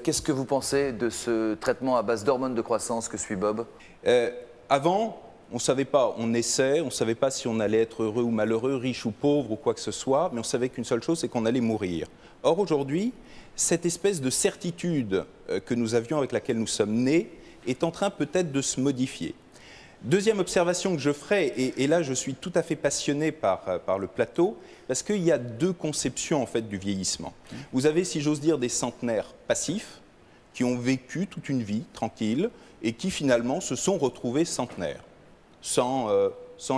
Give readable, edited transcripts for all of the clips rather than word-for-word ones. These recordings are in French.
Qu'est-ce que vous pensez de ce traitement à base d'hormones de croissance que suit Bob? Avant, on ne savait pas, on naissait, on ne savait pas si on allait être heureux ou malheureux, riche ou pauvre ou quoi que ce soit, mais on savait qu'une seule chose, c'est qu'on allait mourir. Or, aujourd'hui, cette espèce de certitude que nous avions, avec laquelle nous sommes nés, est en train peut-être de se modifier. Deuxième observation que je ferai, et là je suis tout à fait passionné par le plateau, parce qu'il y a deux conceptions en fait du vieillissement. Vous avez, si j'ose dire, des centenaires passifs qui ont vécu toute une vie tranquille et qui finalement se sont retrouvés centenaires, sans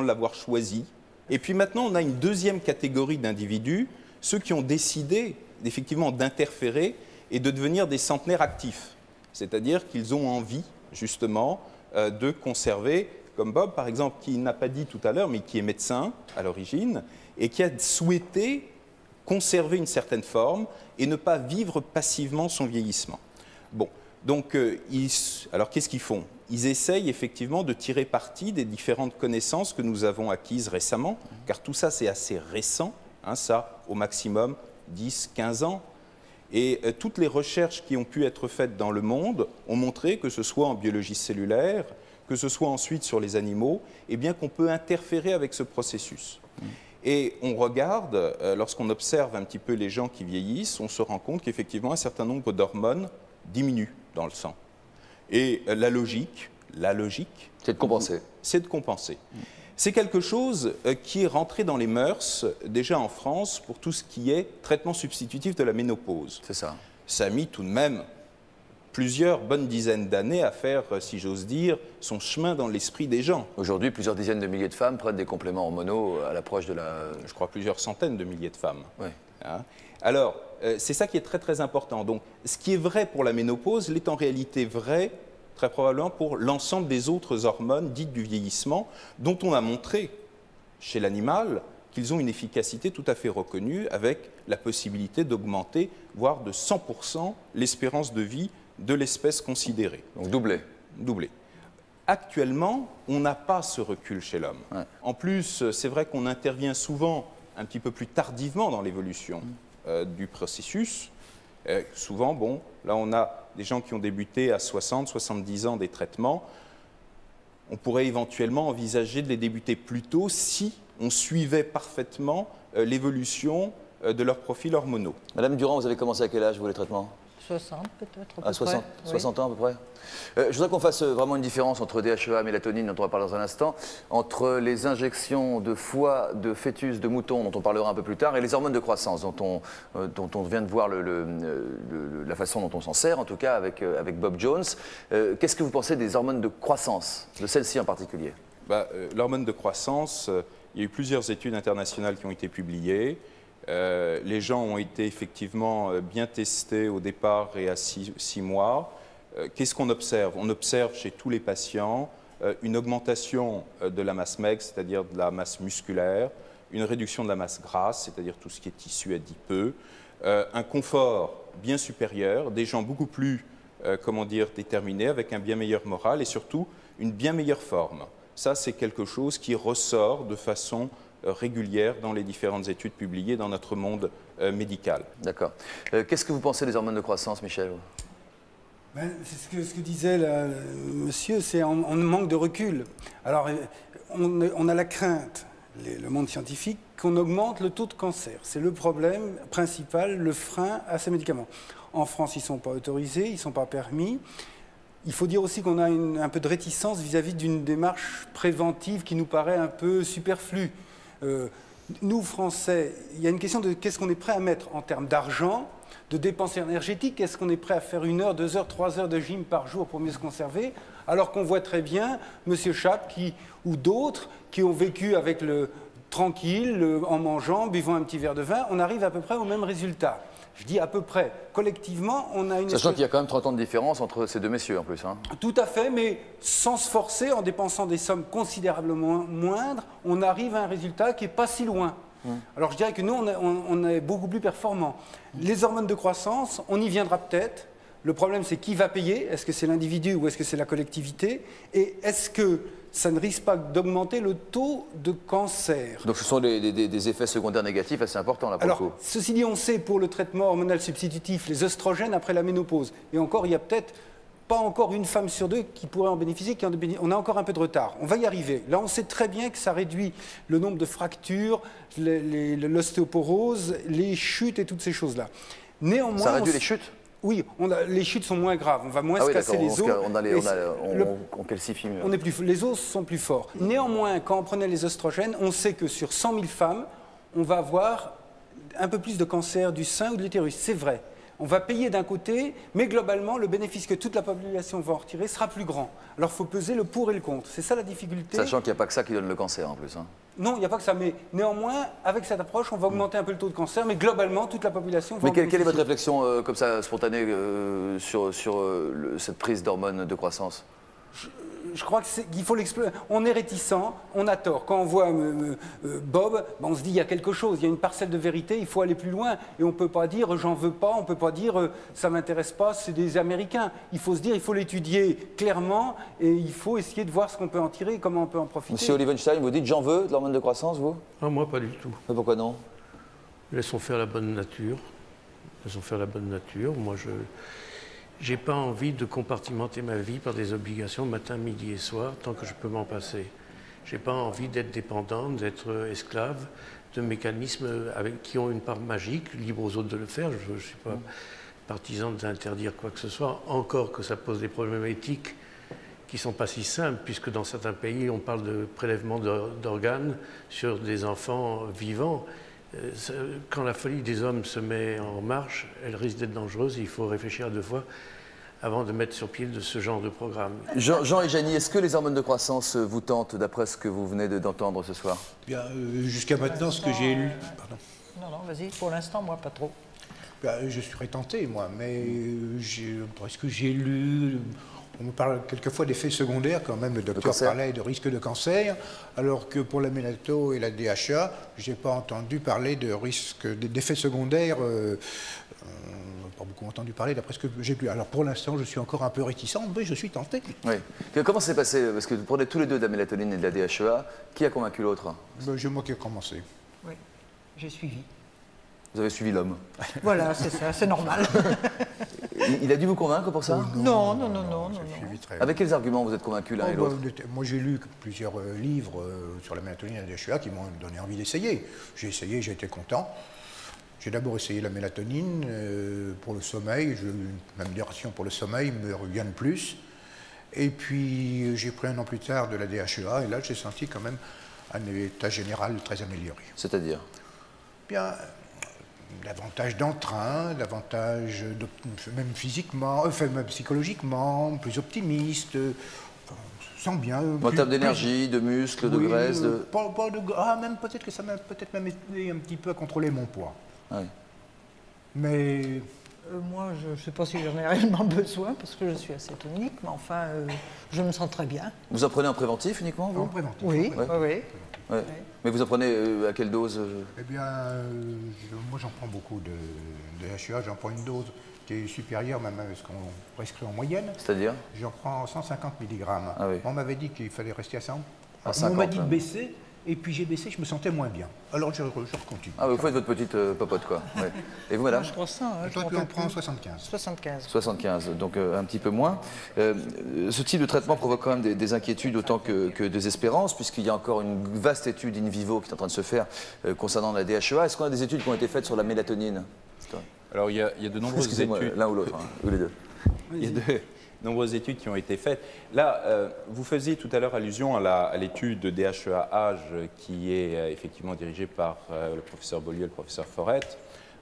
l'avoir choisi. Et puis maintenant, on a une deuxième catégorie d'individus, ceux qui ont décidé effectivement d'interférer et de devenir des centenaires actifs. C'est-à-dire qu'ils ont envie, justement, de conserver, comme Bob, par exemple, qui n'a pas dit tout à l'heure, mais qui est médecin à l'origine, et qui a souhaité conserver une certaine forme et ne pas vivre passivement son vieillissement. Bon, donc, alors qu'est-ce qu'ils font? Ils essayent effectivement de tirer parti des différentes connaissances que nous avons acquises récemment, car tout ça, c'est assez récent, hein, ça, au maximum 10, 15 ans. Et toutes les recherches qui ont pu être faites dans le monde ont montré, que ce soit en biologie cellulaire, que ce soit ensuite sur les animaux, eh bien qu'on peut interférer avec ce processus. Et on regarde, lorsqu'on observe un petit peu les gens qui vieillissent, on se rend compte qu'effectivement un certain nombre d'hormones diminuent dans le sang. Et la logique, c'est de compenser. C'est de compenser. C'est quelque chose qui est rentré dans les mœurs, déjà en France, pour tout ce qui est traitement substitutif de la ménopause. C'est ça. Ça a mis tout de même plusieurs bonnes dizaines d'années à faire, si j'ose dire, son chemin dans l'esprit des gens. Aujourd'hui, plusieurs dizaines de milliers de femmes prennent des compléments hormonaux à l'approche de la... Je crois plusieurs centaines de milliers de femmes. Oui. Hein? Alors, c'est ça qui est très très important. Donc, ce qui est vrai pour la ménopause l'est en réalité vrai très probablement pour l'ensemble des autres hormones dites du vieillissement, dont on a montré chez l'animal qu'ils ont une efficacité tout à fait reconnue, avec la possibilité d'augmenter, voire de 100%, l'espérance de vie de l'espèce considérée. Donc doublé. Doublé. Actuellement, on n'a pas ce recul chez l'homme. Ouais. En plus, c'est vrai qu'on intervient souvent un petit peu plus tardivement dans l'évolution du processus. Souvent, bon, là on a des gens qui ont débuté à 60, 70 ans des traitements. On pourrait éventuellement envisager de les débuter plus tôt si on suivait parfaitement l'évolution de leurs profils hormonaux. Madame Durand, vous avez commencé à quel âge, vous, les traitements? 60 peut-être. À 60, oui. 60 ans à peu près. Je voudrais qu'on fasse vraiment une différence entre DHEA et mélatonine, dont on va parler dans un instant, entre les injections de foie, de fœtus, de mouton, dont on parlera un peu plus tard, et les hormones de croissance, dont on vient de voir la façon dont on s'en sert, en tout cas avec Bob Jones. Qu'est-ce que vous pensez des hormones de croissance, de celles-ci en particulier? L'hormone de croissance, il y a eu plusieurs études internationales qui ont été publiées. Les gens ont été effectivement bien testés au départ et à 6 mois. Qu'est-ce qu'on observe? On observe chez tous les patients une augmentation de la masse maigre, c'est-à-dire de la masse musculaire, une réduction de la masse grasse, c'est-à-dire tout ce qui est tissu adipeux, un confort bien supérieur, des gens beaucoup plus déterminés, avec un bien meilleur moral et surtout une bien meilleure forme. Ça, c'est quelque chose qui ressort de façon régulière dans les différentes études publiées dans notre monde médical. D'accord. Qu'est-ce que vous pensez des hormones de croissance, Michel? C'est ce que disait monsieur, c'est on manque de recul. Alors, on a la crainte, le monde scientifique, qu'on augmente le taux de cancer. C'est le problème principal, le frein à ces médicaments. En France, ils ne sont pas autorisés, ils ne sont pas permis. Il faut dire aussi qu'on a un peu de réticence vis-à-vis d'une démarche préventive qui nous paraît un peu superflue. Nous, Français, il y a une question de qu'est-ce qu'on est prêt à mettre en termes d'argent, de dépenses énergétiques. Est-ce qu'on est prêt à faire 1 heure, 2 heures, 3 heures de gym par jour pour mieux se conserver, alors qu'on voit très bien M. Chap ou d'autres qui ont vécu avec le tranquille, en mangeant, buvant un petit verre de vin, on arrive à peu près au même résultat. Je dis à peu près. Collectivement, on a une... Sachant qu'il y a quand même 30 ans de différence entre ces deux messieurs, en plus. Hein. Tout à fait, mais sans se forcer, en dépensant des sommes considérablement moindres, on arrive à un résultat qui n'est pas si loin. Alors je dirais que nous, on est beaucoup plus performants. Les hormones de croissance, on y viendra peut-être. Le problème, c'est qui va payer? Est-ce que c'est l'individu ou est-ce que c'est la collectivité? Et est-ce que ça ne risque pas d'augmenter le taux de cancer? Donc ce sont des effets secondaires négatifs assez importants là pour le coup. Ceci dit, on sait pour le traitement hormonal substitutif, les œstrogènes après la ménopause. Et encore, il y a peut-être pas encore une femme sur deux qui pourrait en bénéficier, on a encore un peu de retard. On va y arriver. Là, on sait très bien que ça réduit le nombre de fractures, l'ostéoporose, les chutes et toutes ces choses-là. Néanmoins, ça réduit les chutes? Oui, les chutes sont moins graves, on va moins se casser les os. On calcifie mieux. Les os sont plus forts. Néanmoins, quand on prenait les oestrogènes, on sait que sur 100 000 femmes, on va avoir un peu plus de cancer du sein ou de l'utérus. C'est vrai. On va payer d'un côté, mais globalement, le bénéfice que toute la population va en retirer sera plus grand. Alors, il faut peser le pour et le contre. C'est ça la difficulté. Sachant qu'il n'y a pas que ça qui donne le cancer en plus. Hein. Non, il n'y a pas que ça. Mais néanmoins, avec cette approche, on va augmenter un peu le taux de cancer, mais globalement, toute la population va en bénéficier. Quelle est votre réflexion comme ça, spontanée, sur cette prise d'hormones de croissance? Je crois qu'il faut l'explorer. On est réticent, on a tort. Quand on voit Bob, on se dit il y a quelque chose, il y a une parcelle de vérité, il faut aller plus loin. Et on ne peut pas dire j'en veux pas, on ne peut pas dire ça ne m'intéresse pas, c'est des Américains. Il faut se dire, il faut l'étudier clairement et il faut essayer de voir ce qu'on peut en tirer, comment on peut en profiter. Monsieur Olivenstein, vous dites j'en veux de l'hormone de croissance, vous? Ah, moi, pas du tout. Mais pourquoi non? Laissons faire la bonne nature. Laissons faire la bonne nature. Moi, j'ai pas envie de compartimenter ma vie par des obligations matin, midi et soir tant que je peux m'en passer. J'ai pas envie d'être dépendante, d'être esclave de mécanismes qui ont une part magique, libre aux autres de le faire. Je ne suis pas partisan d'interdire quoi que ce soit, encore que ça pose des problèmes éthiques qui ne sont pas si simples, puisque dans certains pays, on parle de prélèvement d'organes sur des enfants vivants. Quand la folie des hommes se met en marche, elle risque d'être dangereuse et il faut réfléchir à deux fois avant de mettre sur pied de ce genre de programme. Jean et Janie, est-ce que les hormones de croissance vous tentent, d'après ce que vous venez d'entendre ce soir? Bien, jusqu'à maintenant, ce que j'ai lu... Pardon. Non, vas-y, pour l'instant, moi, pas trop. Bien, je serais tenté, moi, mais ce que j'ai lu... On me parle quelquefois d'effets secondaires, quand même, le docteur parlait de risque de cancer, alors que pour la mélato et la DHA, je n'ai pas entendu parler de risque d'effets secondaires, pas beaucoup entendu parler d'après ce que j'ai lu. Alors pour l'instant, je suis encore un peu réticent, mais je suis tenté. Oui. Comment ça s'est passé? Parce que vous prenez tous les deux de la mélatonine et de la DHA. Qui a convaincu l'autre? C'est moi qui ai commencé. Oui, j'ai suivi. Vous avez suivi l'homme. Voilà, c'est ça, c'est normal. Il a dû vous convaincre pour ça? Non. Avec quels arguments vous êtes convaincus l'un et l'autre? Moi, j'ai lu plusieurs livres sur la mélatonine et la DHA qui m'ont donné envie d'essayer. J'ai essayé, j'ai été content. J'ai d'abord essayé la mélatonine pour le sommeil. J'ai eu une amélioration pour le sommeil, mais rien de plus. Et puis, j'ai pris un an plus tard de la DHA, et là, j'ai senti quand même un état général très amélioré. C'est-à-dire? Bien, davantage d'entrain, davantage même physiquement, même psychologiquement, plus optimiste, on se sent bien. En termes d'énergie, de muscles, de graisse même peut-être que ça m'a même aidé un petit peu à contrôler mon poids. Oui. Mais... moi, je ne sais pas si j'en ai réellement besoin, parce que je suis assez tonique, mais enfin, je me sens très bien. Vous en prenez en préventif uniquement, vous? En préventif. Oui. Ouais. Mais vous en prenez à quelle dose? Eh bien, moi j'en prends beaucoup de DHA, j'en prends une dose qui est supérieure même à ce qu'on prescrit en moyenne. C'est-à-dire? J'en prends 150 mg. Ah oui. On m'avait dit qu'il fallait rester à 100. À on m'a dit de baisser, et puis j'ai baissé, je me sentais moins bien. Alors je continue. Ah, vous faites votre petite popote, quoi. Ouais. Et vous, madame? Moi, je crois ça. Toi, tu en prends 75. 75, donc un petit peu moins. Ce type de traitement provoque quand même des inquiétudes autant que des espérances, puisqu'il y a encore une vaste étude in vivo qui est en train de se faire concernant la DHA. Est-ce qu'on a des études qui ont été faites sur la mélatonine? Alors, il y a de nombreuses études. L'un ou l'autre, hein, ou les deux. Il y a de nombreuses études qui ont été faites. Là, vous faisiez tout à l'heure allusion à l'étude de DHEA-âge qui est effectivement dirigée par le professeur Beaulieu et le professeur Forette.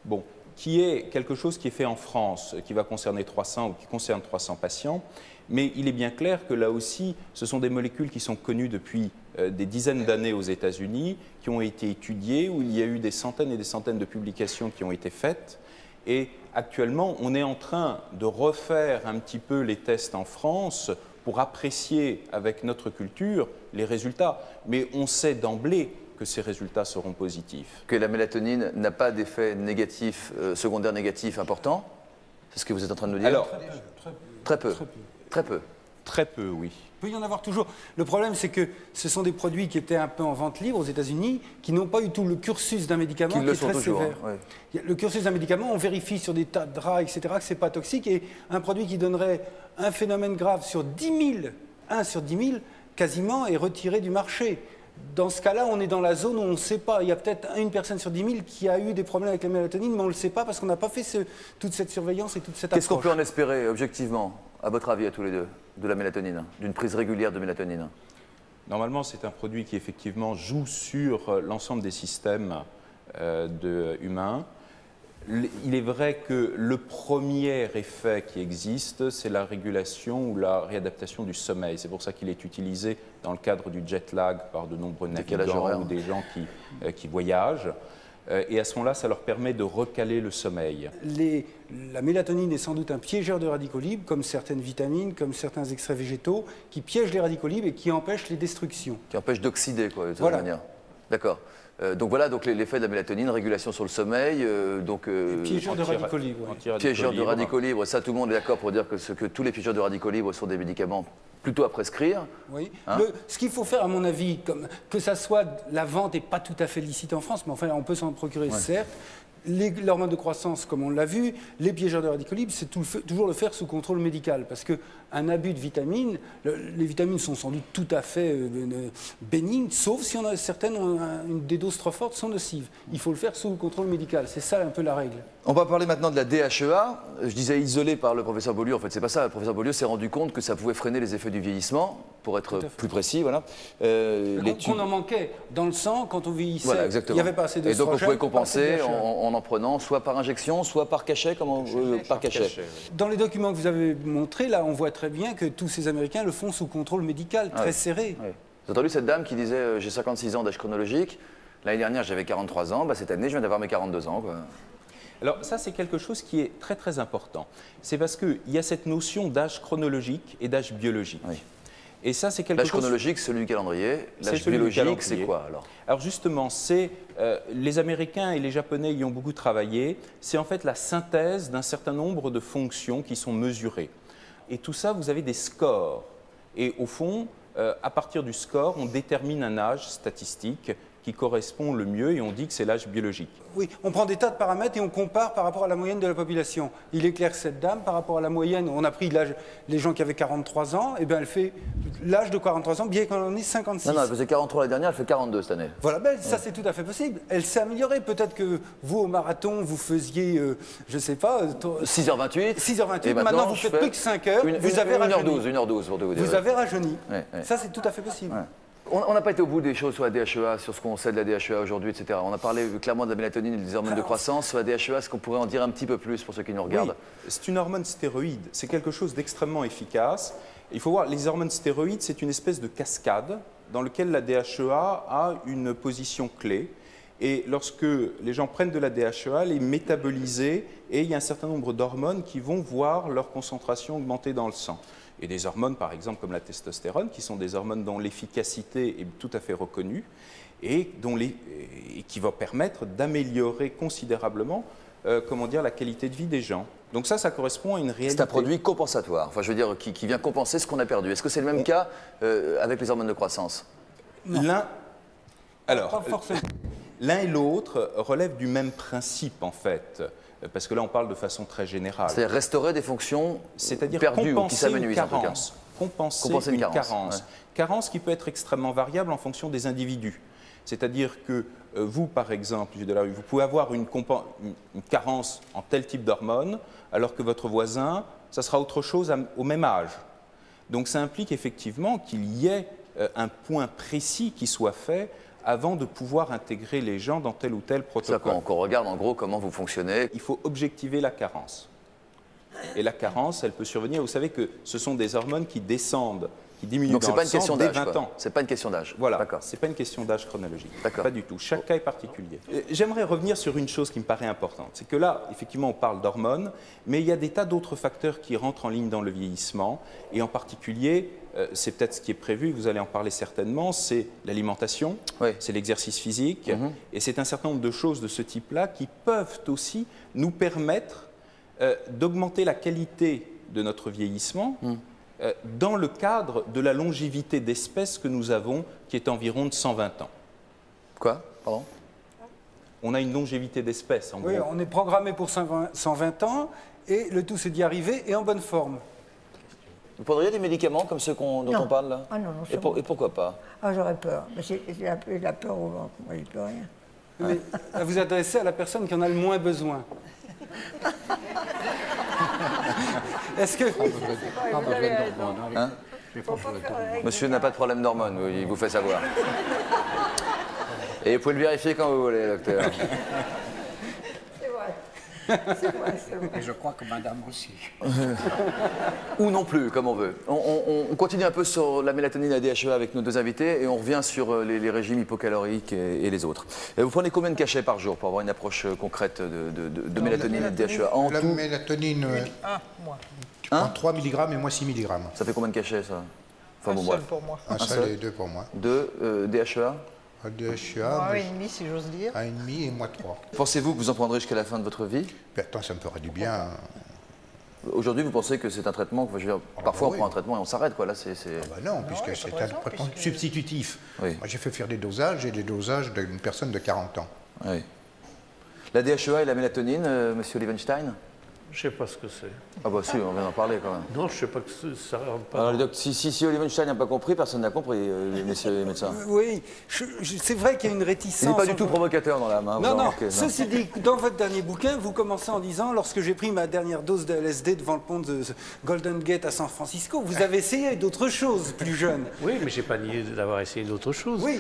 Bon, qui est quelque chose qui est fait en France, qui va concerner 300 ou qui concerne 300 patients. Mais il est bien clair que là aussi, ce sont des molécules qui sont connues depuis des dizaines d'années aux États-Unis, qui ont été étudiées, où il y a eu des centaines et des centaines de publications qui ont été faites. Et actuellement, on est en train de refaire un petit peu les tests en France pour apprécier avec notre culture les résultats. Mais on sait d'emblée que ces résultats seront positifs. Que la mélatonine n'a pas d'effet négatif, secondaire négatif important? C'est ce que vous êtes en train de nous dire? Alors, très peu. Très peu. Très peu, oui. Il peut y en avoir toujours. Le problème, c'est que ce sont des produits qui étaient un peu en vente libre aux États-Unis, qui n'ont pas eu tout le cursus d'un médicament qui est très sévère. Hein, ouais. Le cursus d'un médicament, on vérifie sur des tas de draps, etc., que ce n'est pas toxique. Et un produit qui donnerait un phénomène grave sur 10 000, 1 sur 10 000, quasiment est retiré du marché. Dans ce cas-là, on est dans la zone où on ne sait pas. Il y a peut-être une personne sur 10 000 qui a eu des problèmes avec la mélatonine, mais on ne le sait pas parce qu'on n'a pas fait toute cette surveillance et toute cette approche. Qu'est-ce qu'on peut en espérer, objectivement, à votre avis, à tous les deux, de la mélatonine, d'une prise régulière de mélatonine? Normalement, c'est un produit qui, effectivement, joue sur l'ensemble des systèmes humains. Il est vrai que le premier effet qui existe, c'est la régulation ou la réadaptation du sommeil. C'est pour ça qu'il est utilisé dans le cadre du jet lag par de nombreux navigants ou des gens qui voyagent. Et à ce moment-là, ça leur permet de recaler le sommeil. La mélatonine est sans doute un piégeur de radicaux libres, comme certaines vitamines, comme certains extraits végétaux, qui piègent les radicaux libres et qui empêchent les destructions. Qui empêchent d'oxyder, quoi, de cette manière. D'accord. Donc voilà, donc l'effet de la mélatonine, régulation sur le sommeil, piégeur de radicaux libres. Oui. Piégeur de radicaux libres, ça tout le monde est d'accord pour dire que tous les piégeurs de radicaux libres sont des médicaments plutôt à prescrire. Oui. Hein, ce qu'il faut faire, à mon avis, que ça soit, la vente n'est pas tout à fait licite en France, mais enfin on peut s'en procurer, certes. L'hormone de croissance, comme on l'a vu, les piégeurs de radicaux libres, c'est toujours le faire sous contrôle médical. Parce qu'un abus de vitamines, les vitamines sont sans doute tout à fait bénignes, sauf si on a certaines, des doses trop fortes sont nocives. Il faut le faire sous contrôle médical. C'est ça un peu la règle. On va parler maintenant de la DHEA. Je disais isolé par le professeur Beaulieu. En fait, c'est pas ça. Le professeur Beaulieu s'est rendu compte que ça pouvait freiner les effets du vieillissement, pour être plus précis. Voilà. Qu'on en manquait dans le sang quand on vieillissait. Voilà, il n'y avait pas assez de. Et donc on pouvait compenser en prenant soit par injection, soit par cachet, par cachet. Dans les documents que vous avez montrés, là, on voit très bien que tous ces Américains le font sous contrôle médical, très serré. Vous avez entendu cette dame qui disait j'ai 56 ans d'âge chronologique, l'année dernière j'avais 43 ans, cette année je viens d'avoir mes 42 ans. Quoi. Alors ça, c'est quelque chose qui est très très important. C'est parce qu'il y a cette notion d'âge chronologique et d'âge biologique. Oui. Et ça, c'est quelque chose... L'âge chronologique, celui du calendrier. L'âge biologique, c'est quoi alors? Alors justement, c'est les Américains et les Japonais y ont beaucoup travaillé. C'est en fait la synthèse d'un certain nombre de fonctions qui sont mesurées. Et tout ça, vous avez des scores. Et au fond, à partir du score, on détermine un âge statistique qui correspond le mieux et on dit que c'est l'âge biologique. Oui, on prend des tas de paramètres et on compare par rapport à la moyenne de la population. Il est clair que cette dame, par rapport à la moyenne, on a pris l'âge, les gens qui avaient 43 ans, et bien elle fait l'âge de 43 ans, bien qu'on en ait 56. Non, elle faisait 43 l'année dernière, elle fait 42 cette année. Voilà, ça c'est tout à fait possible. Elle s'est améliorée. Peut-être que vous, au marathon, vous faisiez, je ne sais pas... 6h28. 6h28, maintenant vous faites plus que 5 heures, vous avez rajeuni. 1h12 pour vous dire. Vous avez rajeuni. Ça c'est tout à fait possible. On n'a pas été au bout des choses sur la DHEA, sur ce qu'on sait de la DHEA aujourd'hui, etc. On a parlé clairement de la mélatonine et des hormones de croissance. Sur la DHEA, est-ce qu'on pourrait en dire un petit peu plus pour ceux qui nous regardent? Oui, c'est une hormone stéroïde. C'est quelque chose d'extrêmement efficace. Il faut voir, les hormones stéroïdes, c'est une espèce de cascade dans laquelle la DHEA a une position clé. Et lorsque les gens prennent de la DHEA, elle est métabolisée et il y a un certain nombre d'hormones qui vont voir leur concentration augmenter dans le sang. Et des hormones, par exemple, comme la testostérone, qui sont des hormones dont l'efficacité est tout à fait reconnue et qui va permettre d'améliorer considérablement la qualité de vie des gens. Donc ça correspond à une réalité. C'est un produit compensatoire, enfin, je veux dire, qui vient compenser ce qu'on a perdu. Est-ce que c'est le même cas avec les hormones de croissance? L'un et l'autre relèvent du même principe, en fait. Parce que là, on parle de façon très générale. C'est-à-dire restaurer des fonctions perdues ou qui s'amenuisent en tout cas. Compenser une carence. Ouais. Carence qui peut être extrêmement variable en fonction des individus. C'est-à-dire que vous, par exemple, vous pouvez avoir une carence en tel type d'hormone, alors que votre voisin, ça sera autre chose au même âge. Donc ça implique effectivement qu'il y ait un point précis qui soit fait avant de pouvoir intégrer les gens dans tel ou tel protocole. Qu'on regarde en gros comment vous fonctionnez. Il faut objectiver la carence. Et la carence, elle peut survenir. Vous savez que ce sont des hormones qui descendent, qui diminuent dans le sang dès 20 ans. C'est pas une question d'âge. Voilà, c'est pas une question d'âge chronologique. Pas du tout. Chaque cas est particulier. J'aimerais revenir sur une chose qui me paraît importante. C'est que là, effectivement, on parle d'hormones, mais il y a des tas d'autres facteurs qui rentrent en ligne dans le vieillissement. Et en particulier, c'est peut-être ce qui est prévu, vous allez en parler certainement, c'est l'alimentation, c'est l'exercice physique, et c'est un certain nombre de choses de ce type-là qui peuvent aussi nous permettre d'augmenter la qualité de notre vieillissement dans le cadre de la longévité d'espèce que nous avons, qui est environ de 120 ans. Quoi? Pardon? On a une longévité d'espèce, en Oui, gros. on est programmé pour 120 ans et le tout c'est d'y arriver et en bonne forme. Vous prendriez des médicaments comme ceux dont Non. on parle là? Ah non, non, Et, sûrement. et pourquoi pas? Ah, j'aurais peur. Mais j'ai la peur au ventre. Moi, j'ai plus rien. Mais à vous adresser à la personne qui en a le moins besoin. Est-ce que... Hein? Monsieur n'a pas de problème d'hormones, oui, il vous fait savoir. Et vous pouvez le vérifier quand vous voulez, docteur. C'est vrai. C'est vrai, c'est vrai. Et je crois que madame aussi. Ou non plus, comme on veut. On continue un peu sur la mélatonine et la DHEA avec nos deux invités et on revient sur les régimes hypocaloriques et les autres. Et vous prenez combien de cachets par jour pour avoir une approche concrète de mélatonine et de DHEA? En La tout, mélatonine, Ah, moi. tu prends 3 mg et moi 6 mg. ça fait combien de cachets ça? Enfin Un bon, seul bref. pour moi. Un seul seul et 2 pour moi. Deux DHEA. DHEA, Ah, et demi, si j'ose dire. 1,5 et moi 3. Pensez-vous que vous en prendrez jusqu'à la fin de votre vie? Attends, ça me ferait du bien. Aujourd'hui, vous pensez que c'est un traitement, je veux dire, parfois oui. on prend un traitement et on s'arrête, quoi. Là, c'est... Ah bah non, puisque ouais, c'est pas de un raison, traitement puisque- substitutif. Oui. Moi, j'ai fait faire des dosages et des dosages d'une personne de 40 ans. Oui. La DHEA et la mélatonine, monsieur Liebenstein? Je ne sais pas ce que c'est. Ah bah si, on vient d'en parler quand même. Non, je ne sais pas que ça rentre pas. Alors, dans- le doc, si Liebenstein n'a pas compris, personne n'a compris, les messieurs les médecins. Oui, c'est vrai qu'il y a une réticence. Il n'est pas du tout provocateur dans l'âme. Hein, vous Non, en non, remarquez, ceci dit, dans votre dernier bouquin, vous commencez en disant, lorsque j'ai pris ma dernière dose de LSD devant le pont de Golden Gate à San Francisco, vous avez essayé d'autres choses plus jeunes. Oui, mais je n'ai pas nié d'avoir essayé d'autres choses. Oui,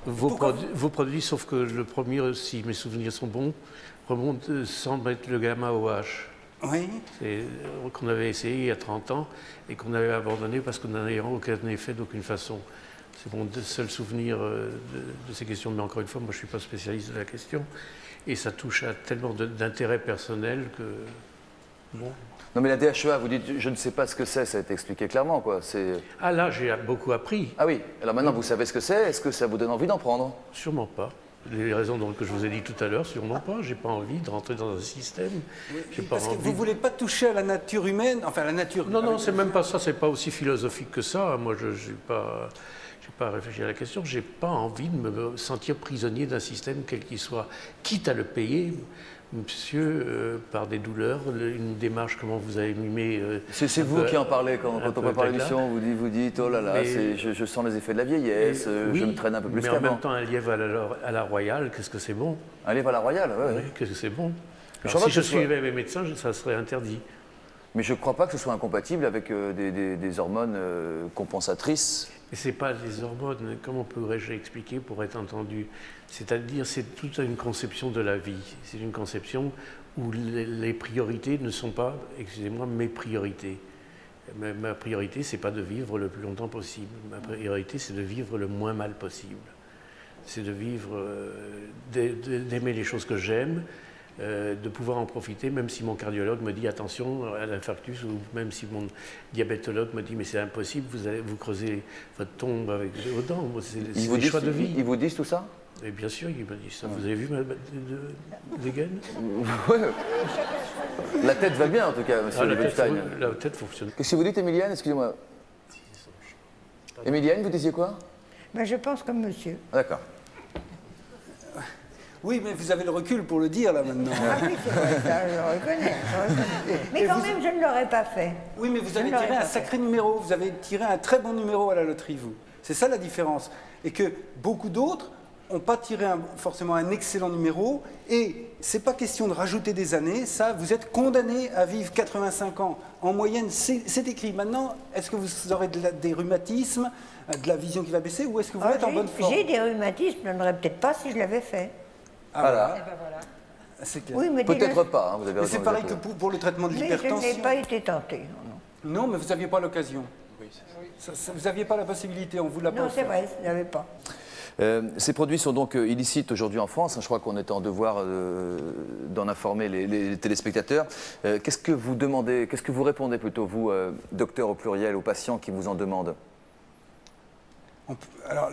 Vos produits, sauf que le premier, si mes souvenirs sont bons, remonte sans mettre le gamma OH. oui. Qu'on avait essayé il y a 30 ans et qu'on avait abandonné parce qu'on n'en avait aucun effet d'aucune façon. C'est mon seul souvenir de ces questions, mais encore une fois, moi je ne suis pas spécialiste de la question et ça touche à tellement d'intérêts personnels que... Bon. Non mais la DHEA, vous dites, je ne sais pas ce que c'est, ça a été expliqué clairement, quoi. Ah là, j'ai beaucoup appris. Ah oui, alors maintenant vous savez ce que c'est, est-ce que ça vous donne envie d'en prendre? Sûrement pas. Les raisons que je vous ai dit tout à l'heure, sûrement pas. J'ai pas envie de rentrer dans un système. J'ai pas Parce que envie vous ne de- voulez pas toucher à la nature humaine, enfin la nature... Non, non, c'est même pas ça, c'est pas aussi philosophique que ça. Moi, je n'ai pas réfléchi à la question. J'ai pas envie de me sentir prisonnier d'un système, quel qu'il soit, quitte à le payer, monsieur, par des douleurs, une démarche, comment vous avez mimé. C'est un vous peu- qui en parlez quand un on peu prépare d'éclat. l'émission, vous dites, oh là là, Mais- je sens les effets de la vieillesse, Oui, je me traîne un peu plus mais en qu'avant. même temps, un lièvre à la royale, qu'est-ce que c'est bon? Allez, va à la Royale, ouais, Oui, ouais. qu'est-ce que c'est bon? Je Alors, crois si que je ce soit- suivais mes médecins, ça serait interdit. Mais je ne crois pas que ce soit incompatible avec des hormones compensatrices. Et ce n'est pas des hormones, comment pourrais-je expliquer pour être entendu? C'est-à-dire, c'est toute une conception de la vie. C'est une conception où les priorités ne sont pas, excusez-moi, mes priorités. Ma priorité, c'est pas de vivre le plus longtemps possible. Ma priorité, c'est de vivre le moins mal possible. C'est de vivre, d'aimer les choses que j'aime, de pouvoir en profiter, même si mon cardiologue me dit attention à l'infarctus, ou même si mon diabétologue me dit mais c'est impossible, vous creusez votre tombe avec vos dents. C'est des choix de vie. Ils vous disent tout ça? Et bien sûr, il m'a dit ça. Vous avez vu ma dégaine? Ouais. La tête va bien en tout cas, monsieur Liebenstein. La tête fonctionne. Qu'est-ce que vous dites, Emilienne? Excusez-moi. Emilienne, vous disiez quoi? Ben, je pense comme monsieur. Ah, d'accord. Oui, mais vous avez le recul pour le dire là maintenant. Ah oui, c'est vrai, ça, je reconnais. Mais quand même, je ne l'aurais pas fait. Oui, mais vous Je avez ne l'aurais tiré un pas fait. sacré numéro, vous avez tiré un très bon numéro à la loterie, vous. C'est ça la différence. Et que beaucoup d'autres n'ont pas tiré forcément un excellent numéro. Et c'est pas question de rajouter des années, ça, vous êtes condamné à vivre 85 ans. En moyenne, c'est écrit. Maintenant, est-ce que vous aurez des rhumatismes, de la vision qui va baisser, ou est-ce que vous Ah, êtes en bonne forme? J'ai des rhumatismes, je n'aurais peut-être pas si je l'avais fait. Ah, Voilà. c'est clair. Oui, mais Peut-être pas, hein, vous avez Mais raison. c'est de pareil dire que pour le traitement de Mais je n'ai l'hypertension. pas été tentée. Non, Non, mais vous n'aviez pas l'occasion. Vous n'aviez pas la possibilité, on vous l'a pas non c'est offert. vrai, je n'avais pas. Ces produits sont donc illicites aujourd'hui en France. Je crois qu'on est en devoir d'en informer les téléspectateurs. Qu'est-ce que vous demandez, qu'est-ce que vous répondez plutôt, vous, docteur au pluriel, aux patients qui vous en demandent? Alors,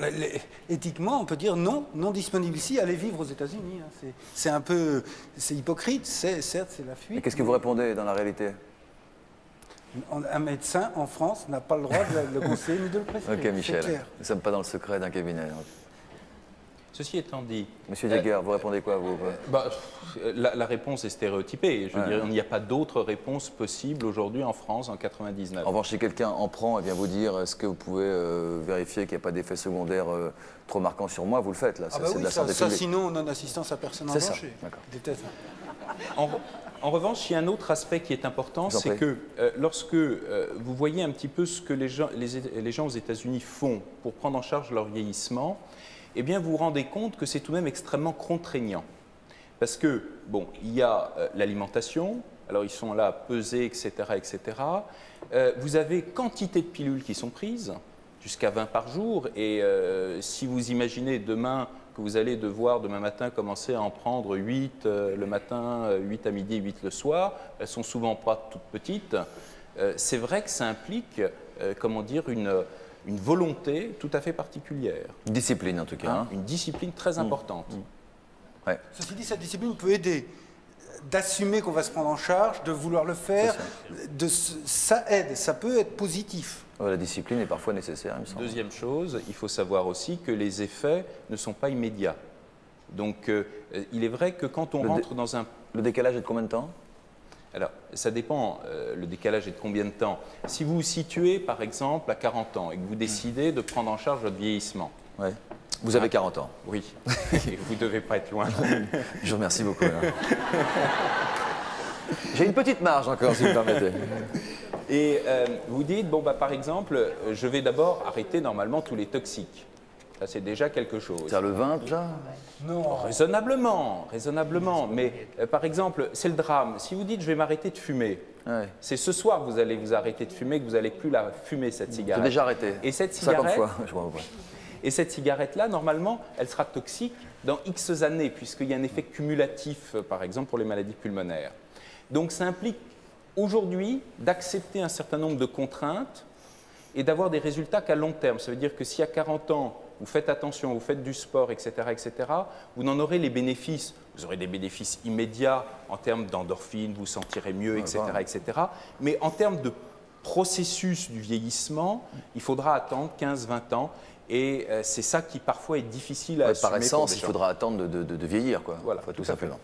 éthiquement, on peut dire non, non disponible ici, allez vivre aux États-Unis. Hein. C'est un peu, c'est hypocrite, certes, c'est la fuite. Et qu'est-ce que vous répondez dans la réalité? Un médecin en France n'a pas le droit de le conseiller ni de le prescrire. Ok, Michel, clair. nous ne sommes pas dans le secret d'un cabinet. Ceci étant dit... Monsieur Jäger, vous répondez quoi, vous? La réponse est stéréotypée. Je veux dire, il n'y a pas d'autre réponse possible aujourd'hui en France en 99. En revanche, si quelqu'un en prend et vient vous dire est-ce que vous pouvez vérifier qu'il n'y a pas d'effet secondaire trop marquant sur moi, vous le faites, là. C'est de la santé publique. Sinon, non-assistance à personne en danger. En revanche, il y a un autre aspect qui est important, c'est que lorsque vous voyez un petit peu ce que les gens aux États-Unis font pour prendre en charge leur vieillissement, eh bien, vous vous rendez compte que c'est tout de même extrêmement contraignant. Parce que, bon, il y a l'alimentation, alors ils sont là pesés, etc., etc. Vous avez quantité de pilules qui sont prises, jusqu'à 20 par jour, et si vous imaginez demain que vous allez devoir, demain matin, commencer à en prendre 8 le matin, 8 à midi, 8 le soir, elles sont souvent pas toutes petites, c'est vrai que ça implique, comment dire, une volonté tout à fait particulière. Une discipline, en tout cas. Une discipline très importante. Ouais. Ceci dit, cette discipline peut aider d'assumer qu'on va se prendre en charge, de vouloir le faire. Ça aide, ça peut être positif. La discipline est parfois nécessaire, il me semble. Deuxième chose, il faut savoir aussi que les effets ne sont pas immédiats. Donc, il est vrai que quand on rentre dans un... Le décalage est de combien de temps? Alors, ça dépend, le décalage est de combien de temps. Si vous vous situez, par exemple, à 40 ans et que vous décidez de prendre en charge votre vieillissement. Ouais. Vous avez 40 ans. Oui, vous ne devez pas être loin. Je vous remercie beaucoup. J'ai une petite marge encore, si vous me permettez. Et vous dites, bon, bah, par exemple, je vais d'abord arrêter normalement tous les toxiques. Ça, c'est déjà quelque chose. C'est-à-dire le vin, déjà? Non. Raisonnablement, raisonnablement. Mais par exemple, c'est le drame. Si vous dites, je vais m'arrêter de fumer, c'est ce soir que vous allez vous arrêter de fumer, que vous n'allez plus la fumer, cette cigarette. J'ai déjà arrêté. Et cette cigarette, 50 fois, je crois. Et cette cigarette-là, normalement, elle sera toxique dans X années, puisqu'il y a un effet cumulatif, par exemple, pour les maladies pulmonaires. Donc, ça implique aujourd'hui d'accepter un certain nombre de contraintes et d'avoir des résultats qu'à long terme. Ça veut dire que si à 40 ans, vous faites attention, vous faites du sport, etc., vous n'en aurez les bénéfices. Vous aurez des bénéfices immédiats en termes d'endorphines, vous sentirez mieux, etc., etc. Mais en termes de processus du vieillissement, il faudra attendre 15-20 ans. Et c'est ça qui parfois est difficile à assumer. Par essence, il faudra attendre de vieillir, quoi. Voilà, tout simplement.